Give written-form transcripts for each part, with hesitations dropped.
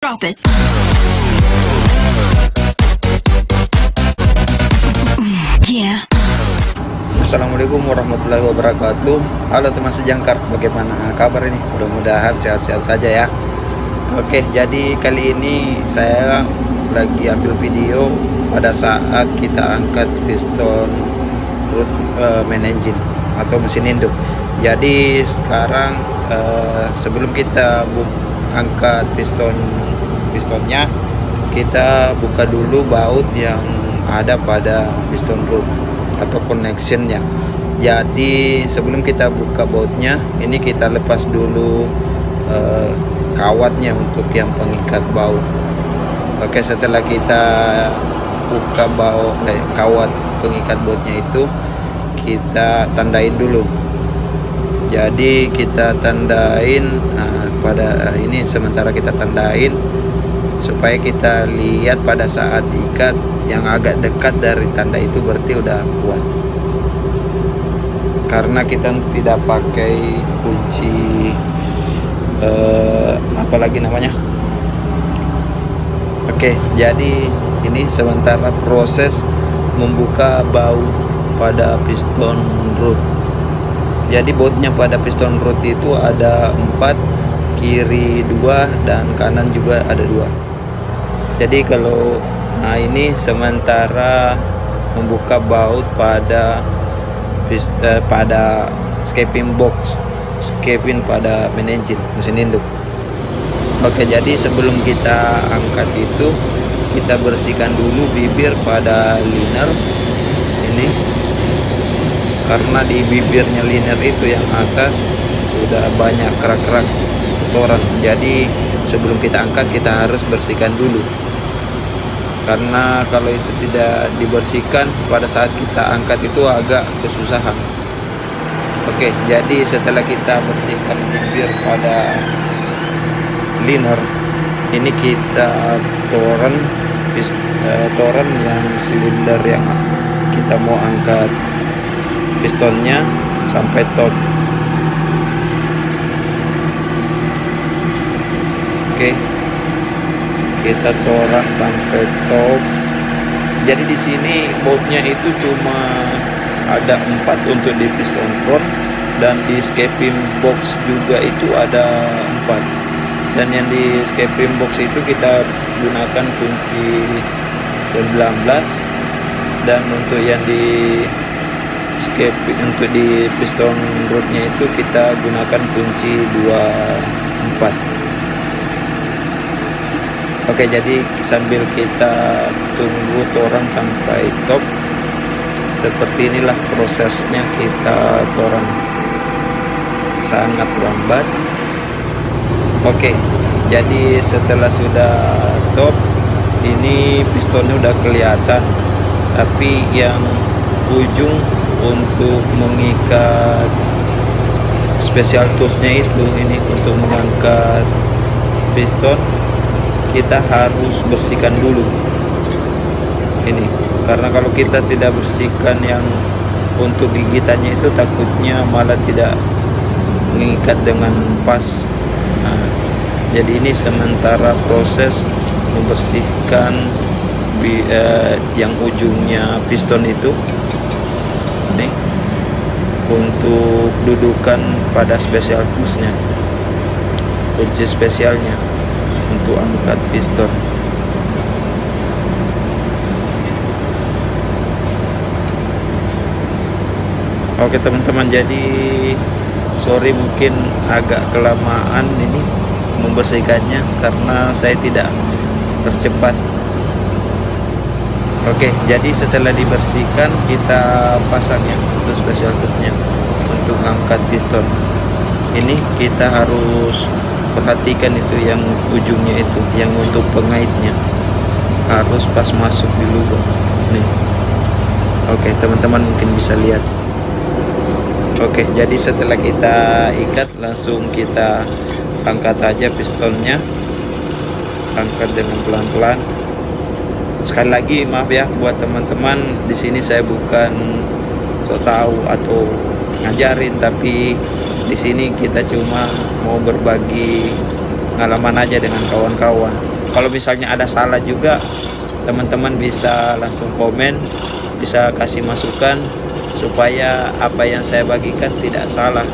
Drop it. Yeah. Assalamualaikum warahmatullahi wabarakatuh. Halo teman sejangkar, bagaimana kabar ini? Mudah-mudahan sehat-sehat saja ya. Oke, jadi kali ini saya lagi ambil video pada saat kita angkat piston root main engine atau mesin induk. Jadi sekarang sebelum kita angkat pistonnya, kita buka dulu baut yang ada pada piston root atau connectionnya. Jadi sebelum kita buka bautnya, ini kita lepas dulu kawatnya untuk yang pengikat baut. Oke, setelah kita buka baut kawat pengikat bautnya itu, kita tandain dulu. Jadi kita tandain pada ini, sementara kita tandain supaya kita lihat pada saat ikat yang agak dekat dari tanda itu berarti udah kuat, karena kita tidak pakai kunci apalagi namanya. Oke, jadi ini sementara proses membuka baut pada piston root. Jadi bautnya pada piston root itu ada 4, kiri 2 dan kanan juga ada 2. Jadi kalau ini sementara membuka baut pada escaping box, escaping pada main engine, mesin induk. Oke, jadi sebelum kita angkat itu, kita bersihkan dulu bibir pada liner ini, karena di bibirnya liner itu yang atas sudah banyak kerak-kerak kotoran. Jadi sebelum kita angkat, kita harus bersihkan dulu, karena kalau itu tidak dibersihkan pada saat kita angkat itu agak kesusahan. Oke, jadi setelah kita bersihkan bibir pada liner ini, kita toren yang silinder yang kita mau angkat pistonnya sampai top. Oke, kita torak sampai top. Jadi di sini bautnya itu cuma ada 4 untuk di piston front, dan di escaping box juga itu ada 4. Dan yang di escaping box itu kita gunakan kunci 19, dan untuk yang di untuk di piston rootnya itu kita gunakan kunci 24. Oke, jadi sambil kita tunggu toran sampai top, seperti inilah prosesnya kita toran, sangat lambat. Oke, jadi setelah sudah top, ini pistonnya udah kelihatan, tapi yang ujung untuk mengikat special toolsnya itu, ini untuk mengangkat piston, kita harus bersihkan dulu ini, karena kalau kita tidak bersihkan yang untuk gigitannya itu, takutnya malah tidak mengikat dengan pas. Jadi ini sementara proses membersihkan yang ujungnya piston itu ini, untuk dudukan pada special toolsnya, kunci spesialnya untuk angkat piston. Oke teman-teman, jadi sorry mungkin agak kelamaan ini membersihkannya karena saya tidak tercepat. Oke, jadi setelah dibersihkan, kita pasang ya untuk special toolsnya untuk angkat piston. Ini kita harus perhatikan itu yang ujungnya itu, yang untuk pengaitnya harus pas masuk di lubang nih. Oke teman-teman, mungkin bisa lihat. Oke, jadi setelah kita ikat, langsung kita angkat aja pistonnya, angkat dengan pelan-pelan. Sekali lagi maaf ya buat teman-teman, di sini saya bukan sok tahu atau ngajarin, tapi di sini kita cuma mau berbagi pengalaman aja dengan kawan-kawan. Kalau misalnya ada salah juga, teman-teman bisa langsung komen, bisa kasih masukan supaya apa yang saya bagikan tidak salah,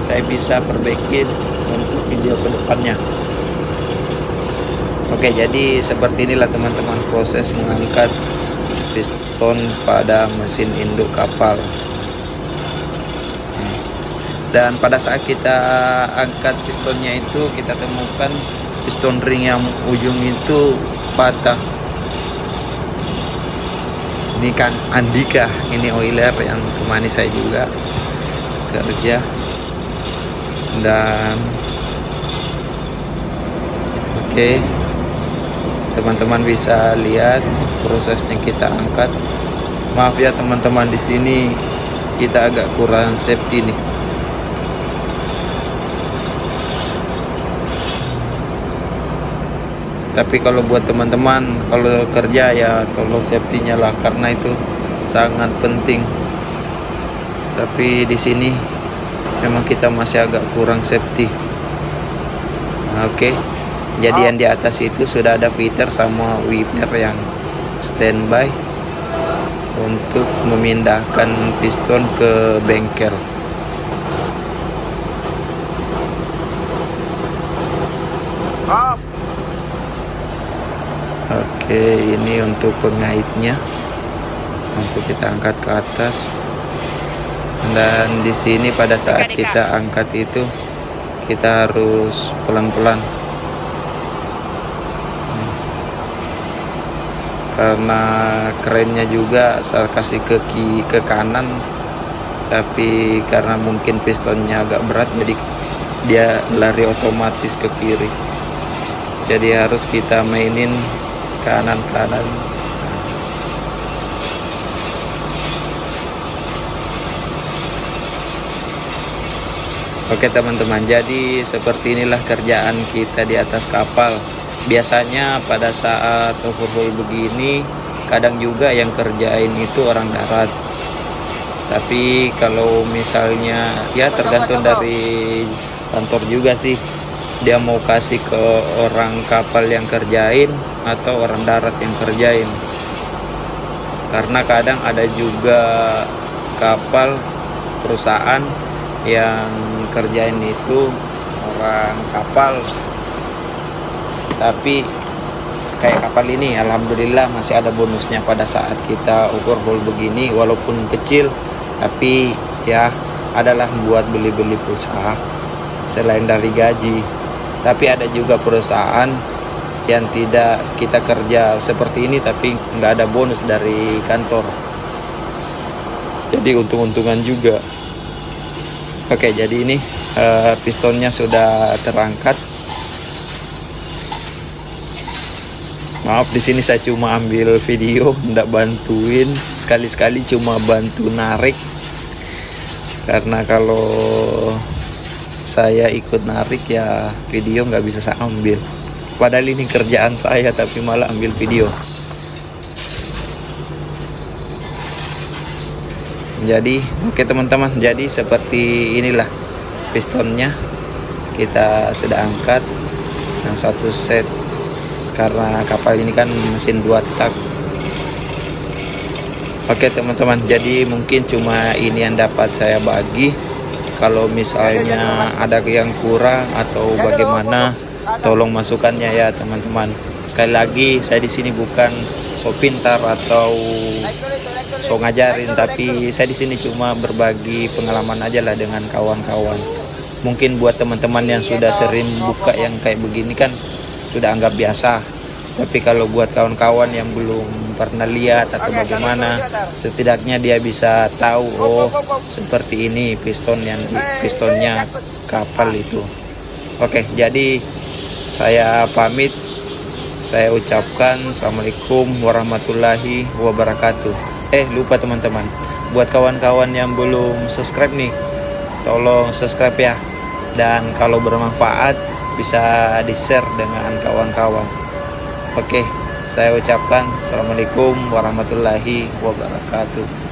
saya bisa perbaikin untuk video kedepannya. Oke, jadi seperti inilah teman-teman proses mengangkat piston pada mesin induk kapal. Dan pada saat kita angkat pistonnya itu, kita temukan piston ring yang ujung itu patah. Ini kan Andika, ini oiler yang temani saya juga kerja. Dan oke, teman-teman bisa lihat prosesnya kita angkat. Maaf ya teman-teman, di sini kita agak kurang safety nih. Tapi kalau buat teman-teman kalau kerja ya tolong safety-nya lah, karena itu sangat penting. Tapi di sini memang kita masih agak kurang safety. Oke. Jadi yang di atas itu sudah ada fitter sama wiper yang standby untuk memindahkan piston ke bengkel. Oke, ini untuk pengaitnya, untuk kita angkat ke atas. Dan di sini pada saat kita angkat itu kita harus pelan-pelan, karena kerennya juga saya kasih ke kanan, tapi karena mungkin pistonnya agak berat jadi dia lari otomatis ke kiri. Jadi harus kita mainin kanan-kanan. Oke teman-teman, jadi seperti inilah kerjaan kita di atas kapal. Biasanya pada saat overhaul begini, kadang juga yang kerjain itu orang darat. Tapi kalau misalnya ya tergantung dari kantor juga sih, dia mau kasih ke orang kapal yang kerjain atau orang darat yang kerjain. Karena kadang ada juga kapal perusahaan yang kerjain itu orang kapal, tapi kayak kapal ini alhamdulillah masih ada bonusnya pada saat kita overhaul begini, walaupun kecil tapi ya adalah buat beli-beli pulsa selain dari gaji. Tapi ada juga perusahaan yang tidak kita kerja seperti ini tapi nggak ada bonus dari kantor, jadi untung-untungan juga. Oke, jadi ini pistonnya sudah terangkat. Maaf di sini saya cuma ambil video, nggak bantuin, sekali-sekali cuma bantu narik, karena kalau saya ikut narik ya video nggak bisa saya ambil. Padahal ini kerjaan saya tapi malah ambil video. Jadi oke teman-teman, jadi seperti inilah pistonnya kita sudah angkat yang satu set, karena kapal ini kan mesin 2 tak. Oke teman-teman, jadi mungkin cuma ini yang dapat saya bagi. Kalau misalnya ada yang kurang atau bagaimana, tolong masukannya ya teman-teman. Sekali lagi, saya di sini bukan so pintar atau so ngajarin, tapi saya di sini cuma berbagi pengalaman aja lah dengan kawan-kawan. Mungkin buat teman-teman yang sudah sering buka yang kayak begini kan sudah anggap biasa. Tapi kalau buat kawan-kawan yang belum pernah lihat atau bagaimana, setidaknya dia bisa tahu, oh seperti ini pistonnya kapal itu. Oke, jadi saya pamit. Saya ucapkan Assalamualaikum warahmatullahi wabarakatuh. Lupa teman-teman, buat kawan-kawan yang belum subscribe nih, tolong subscribe ya. Dan kalau bermanfaat bisa di-share dengan kawan-kawan. Oke, saya ucapkan Assalamualaikum warahmatullahi wabarakatuh.